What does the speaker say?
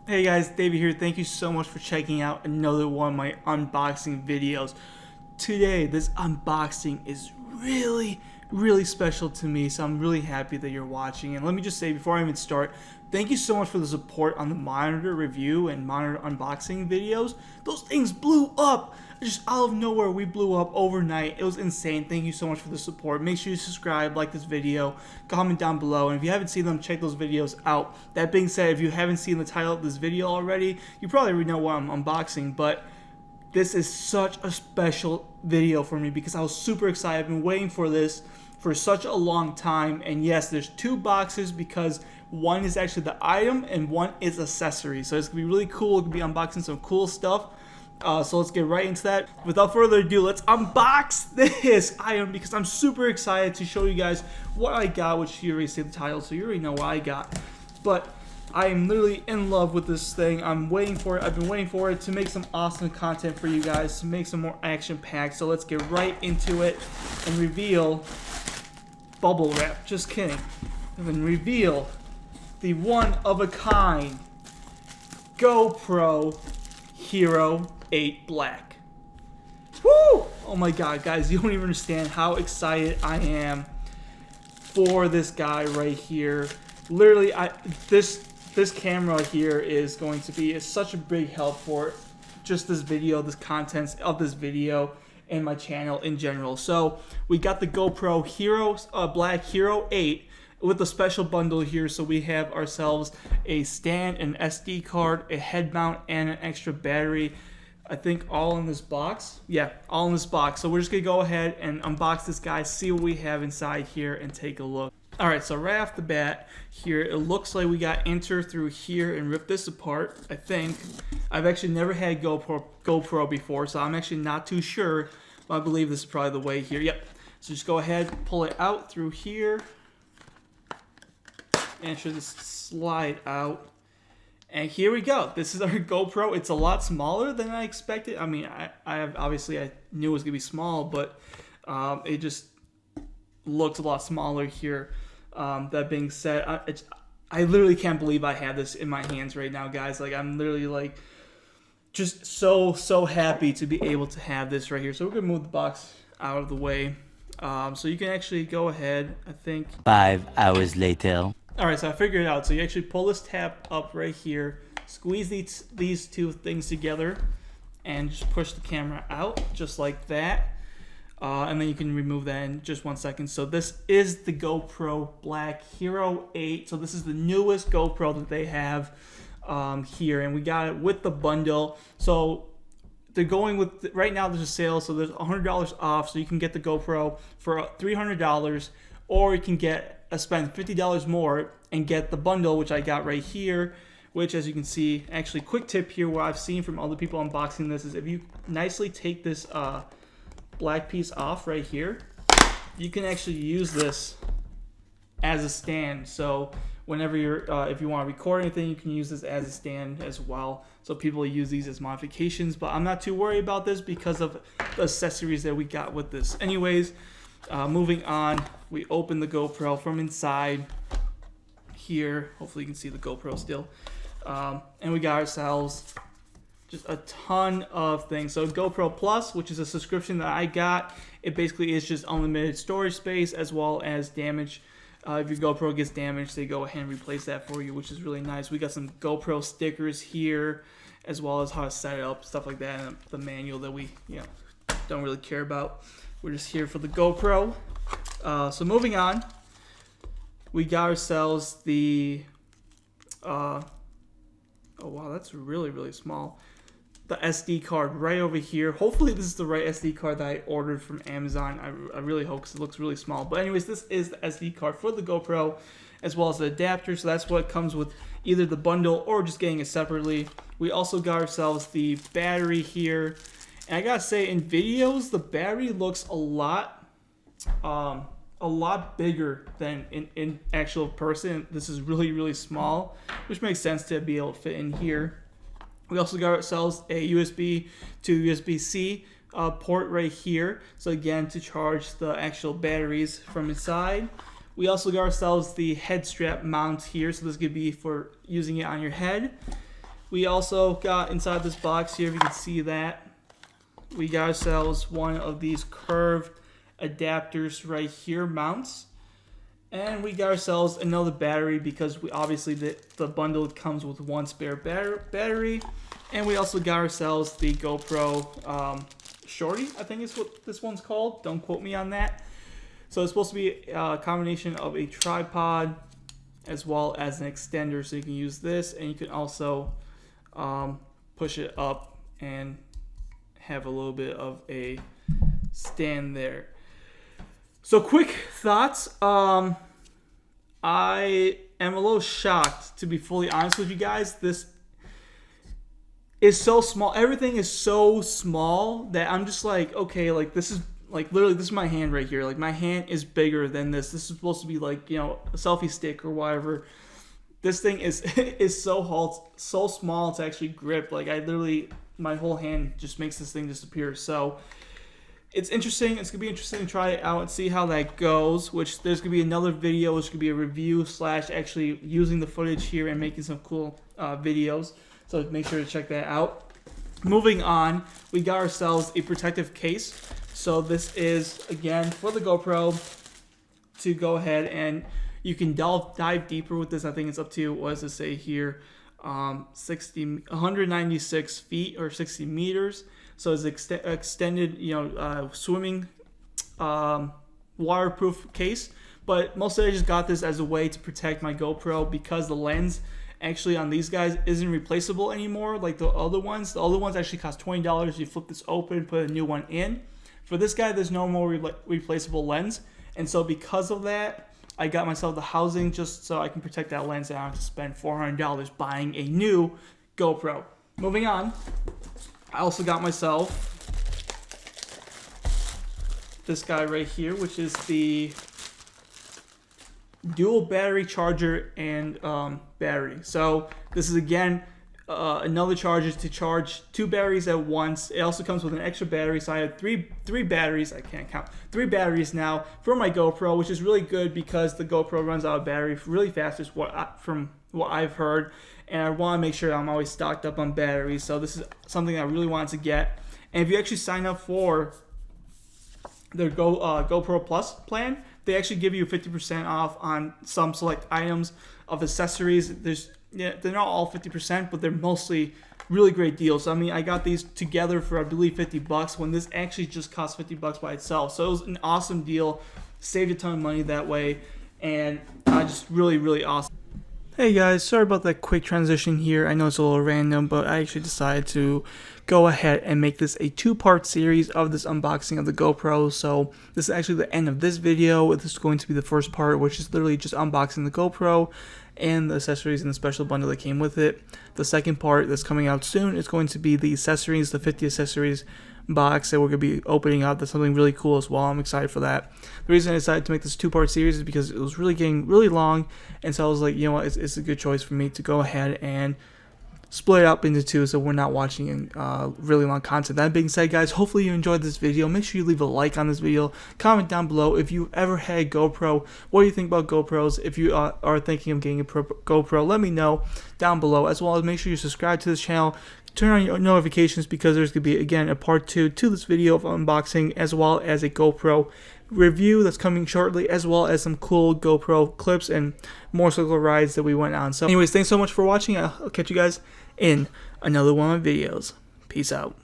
Hey guys, David here. Thank you so much for checking out another one of my unboxing videos. Today, this unboxing is really special to me, so I'm really happy that you're watching. And let me just say before I even start, thank you so much for the support on the monitor review and monitor unboxing videos. Those things blew up! Just out of nowhere, we blew up overnight. It was insane. Thank you so much for the support. Make sure you subscribe, like this video, comment down below, and if you haven't seen them, check those videos out. That being said, if you haven't seen the title of this video already, you probably already know what I'm unboxing, but this is such a special video for me because I was super excited. I've been waiting for this for such a long time, and yes, there's two boxes because one is actually the item and one is accessory. So it's gonna be really cool. We're gonna be unboxing some cool stuff. So let's get right into that. Without further ado, let's unbox this item because I'm super excited to show you guys what I got, which you already see the title, so you already know what I got. But I am literally in love with this thing. I'm waiting for it. I've been waiting for it to make some awesome content for you guys, to make some more action-packed. So let's get right into it and reveal bubble wrap. Just kidding. And then reveal the one-of-a-kind GoPro Hero 8 Black. Woo! Oh my god, guys, you don't even understand how excited I am for this guy right here. Literally, this camera here is going to be such a big help for just this video, this contents of this video, and my channel in general. So we got the GoPro Hero Black Hero 8 with a special bundle here. So we have ourselves a stand, an SD card, a head mount, and an extra battery. I think all in this box. Yeah, all in this box. So we're just gonna go ahead and unbox this guy, see what we have inside here, and take a look. Alright, so right off the bat here, it looks like we got enter through here and rip this apart, I think. I've actually never had GoPro before, so I'm actually not too sure, but I believe this is probably the way here. Yep. So just go ahead, pull it out through here, and it should just slide out. And here we go. This is our GoPro. It's a lot smaller than I expected. I mean, obviously I knew it was gonna be small, but it just looks a lot smaller here. That being said, I literally can't believe I have this in my hands right now, guys. Like, I'm literally like just so happy to be able to have this right here. So we're gonna move the box out of the way, so you can actually go ahead. I think 5 hours later. Alright, so I figured it out. So you actually pull this tab up right here, squeeze these two things together, and just push the camera out, just like that. And then you can remove that in just 1 second. So this is the GoPro Black Hero 8. So this is the newest GoPro that they have here, and we got it with the bundle. So they're going with, right now there's a sale, so there's $100 off, so you can get the GoPro for $300, or you can spend $50 more and get the bundle, which I got right here, which, as you can see, actually, quick tip here, what I've seen from other people unboxing this is if you nicely take this black piece off right here, you can actually use this as a stand. So whenever you're if you want to record anything, you can use this as a stand as well. So people use these as modifications, but I'm not too worried about this because of the accessories that we got with this. Anyways, moving on, we open the GoPro from inside here. Hopefully you can see the GoPro still. And we got ourselves just a ton of things. So GoPro Plus, which is a subscription that I got, it basically is just unlimited storage space as well as damage. If your GoPro gets damaged, they go ahead and replace that for you, which is really nice. We got some GoPro stickers here, as well as how to set it up, stuff like that, and the manual that we don't really care about. We're just here for the GoPro. So moving on, we got ourselves the oh wow, that's really small. The SD card right over here. Hopefully this is the right SD card that I ordered from Amazon. I really hope, because it looks really small. But anyways, this is the SD card for the GoPro, as well as the adapter. So that's what comes with either the bundle or just getting it separately. We also got ourselves the battery here. And I gotta say, in videos, the battery looks a lot bigger than in actual person. This is really small, which makes sense to be able to fit in here. We also got ourselves a USB to USB-C port right here. So again, to charge the actual batteries from inside. We also got ourselves the head strap mount here. So this could be for using it on your head. We also got inside this box here, if you can see that, we got ourselves one of these curved adapters right here, mounts. And we got ourselves another battery because we obviously the bundle comes with one spare battery. And we also got ourselves the GoPro Shorty, I think is what this one's called. Don't quote me on that. So it's supposed to be a combination of a tripod as well as an extender. So you can use this, and you can also push it up and have a little bit of a stand there. So quick thoughts. I am a little shocked, to be fully honest with you guys. This is so small. Everything is so small that I'm just like, okay, like this is like literally this is my hand right here. Like my hand is bigger than this. This is supposed to be like, you know, a selfie stick or whatever. This thing is so small to actually grip. Like I literally, my whole hand just makes this thing disappear. So it's interesting. It's gonna be interesting to try it out and see how that goes. Which there's gonna be another video, which could be a review / actually using the footage here and making some cool videos. So make sure to check that out. Moving on, we got ourselves a protective case. So this is again for the GoPro to go ahead and you can dive deeper with this. I think it's up to, what does it say here? 196 feet or 60 meters. So it's extended, you know, swimming waterproof case. But mostly I just got this as a way to protect my GoPro because the lens actually on these guys isn't replaceable anymore like the other ones. The other ones actually cost $20. You flip this open, put a new one in. For this guy, there's no more replaceable lens. And so because of that, I got myself the housing just so I can protect that lens and I don't have to spend $400 buying a new GoPro. Moving on, I also got myself this guy right here, which is the dual battery charger and battery. So this is again another charger to charge 2 batteries at once. It also comes with an extra battery, so I have three batteries. I can't count. 3 batteries now for my GoPro, which is really good because the GoPro runs out of battery really fast, is from what I've heard. And I want to make sure I'm always stocked up on batteries. So this is something I really wanted to get. And if you actually sign up for their GoPro Plus plan, they actually give you 50% off on some select items of accessories. They're not all 50%, but they're mostly really great deals. I mean, I got these together for I believe $50 when this actually just cost $50 by itself. So it was an awesome deal. Saved a ton of money that way, and just really awesome. Hey guys, sorry about that quick transition here. I know it's a little random, but I actually decided to go ahead and make this a 2-part series of this unboxing of the GoPro. So this is actually the end of this video. This is going to be the first part, which is literally just unboxing the GoPro and the accessories and the special bundle that came with it. The second part that's coming out soon is going to be the accessories, the 50 accessories box that we're going to be opening up. That's something really cool as well. I'm excited for that. The reason I decided to make this 2-part series is because it was really getting really long, and so I was like, you know what, it's a good choice for me to go ahead and split it up into 2 so we're not watching really long content. That being said, guys, hopefully you enjoyed this video. Make sure you leave a like on this video. Comment down below if you've ever had a GoPro. What do you think about GoPros? If you are thinking of getting a GoPro, let me know down below. As well as make sure you subscribe to this channel. Turn on your notifications because there's going to be, again, a part 2 to this video of unboxing, as well as a GoPro review that's coming shortly, as well as some cool GoPro clips and motorcycle rides that we went on. So anyways, thanks so much for watching. I'll catch you guys in another one of my videos. Peace out.